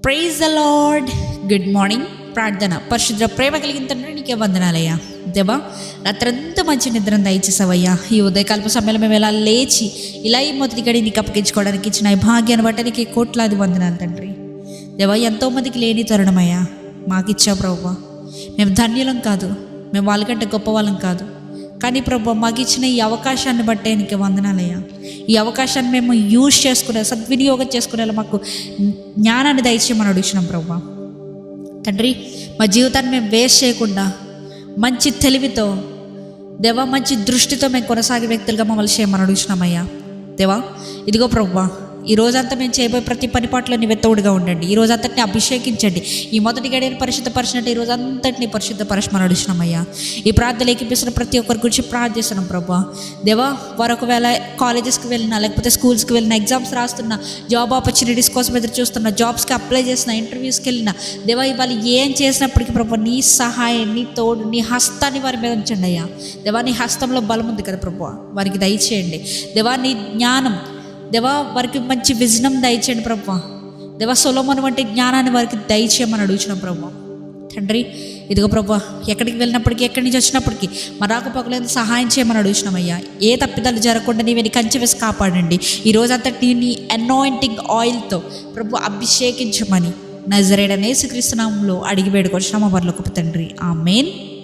Praise the Lord. Good morning. ప్రార్థన. పరిశుద్ర ప్రేమ కలిగిన తండ్రి నీకే వందనాలయ్యా. దేవా, రాత్రంతా మంచి నిద్రను దయచేసావయ్యా. ఈ ఉదయకాల్ప సమయంలో మేము ఎలా లేచి ఇలా ఈ మొదటి గడి నీకు అప్పగించుకోవడానికి ఇచ్చిన ఈ భాగ్యాన్ని బట్టి నీకు కోట్లాది వందనాలు తండ్రి. దేవా, ఎంతోమందికి లేని తరుణమయ్యా మాకు ఇచ్చావు ప్రభువా. మేము ధన్యులం కాదు, మేము వాళ్ళకంటే గొప్ప వాళ్ళం కాదు, కానీ ప్రభు మాకు ఇచ్చిన ఈ అవకాశాన్ని బట్టే నీకు వందనాలయ్యా. ఈ అవకాశాన్ని మేము యూజ్ చేసుకునే, సద్వినియోగం చేసుకునేలా మాకు జ్ఞానాన్ని దయచేయమని అడుగుతున్నాం ప్రభు. తండ్రి, మా జీవితాన్ని మేము వేస్ట్ చేయకుండా మంచి తెలివితో దేవా, మంచి దృష్టితో మేము కొనసాగే వ్యక్తులుగా మమ్మల్ని చేయమని అడుగుతున్నామయ్యా. దేవా, ఇదిగో ప్రభువా, ఈ రోజంతా మేము చేయబోయే ప్రతి పని పట్ల నీ తోడుగా ఉండండి. ఈ రోజంతటిని అభిషేకించండి. ఈ మొదటి గడియని పరిశుద్ధపరిచినట్టు ఈ రోజు అంతటిని పరిశుద్ధపరచమని అడుగుతున్నామయ్యా. ఈ ప్రార్థనలు ఏకిపిస్తున్న ప్రతి ఒక్కరి గురించి ప్రార్థిస్తున్నాం ప్రభా. దేవా, వారు ఒకవేళ కాలేజెస్కి వెళ్ళినా, లేకపోతే స్కూల్స్కి వెళ్ళినా, ఎగ్జామ్స్ రాస్తున్నా, జాబ్ ఆపర్చునిటీస్ కోసం ఎదురు చూస్తున్నా, జాబ్స్కి అప్లై చేసిన, ఇంటర్వ్యూస్కి వెళ్ళినా, దేవా ఇవాళ ఏం చేసినప్పటికీ ప్రభా నీ సహాయం, నీ తోడు, నీ హస్తాన్ని వారి మీద ఉంచండి అయ్యా. దేవా, నీ హస్తంలో బలం ఉంది కదా ప్రభా, వారికి దయచేయండి. దేవా, నీ జ్ఞానం దేవా వారికి మంచి విజనం దయచేయండి ప్రభా. దేవా, సొలొమోను వంటి జ్ఞానాన్ని వారికి దయచేయమని అడుగుతున్నాం ప్రభా. తండ్రి, ఇదిగో ప్రభా, ఎక్కడికి వెళ్ళినప్పటికీ, ఎక్కడి నుంచి వచ్చినప్పటికీ మా రాకపోకలేదు సహాయం చేయమని అడుగుతున్నామయ్యా. ఏ తప్పిదాలు జరగకుండా నీవే కంచె వేసి కాపాడండి. ఈ రోజంతటి నీ అనాయింటింగ్ ఆయిల్తో ప్రభు అభిషేకించమని నజరేయుడైన యేసుక్రీస్తు నామములో అడిగి వేడుకొచ్చున్నాము పరలోకపు తండ్రి. ఆమేన్.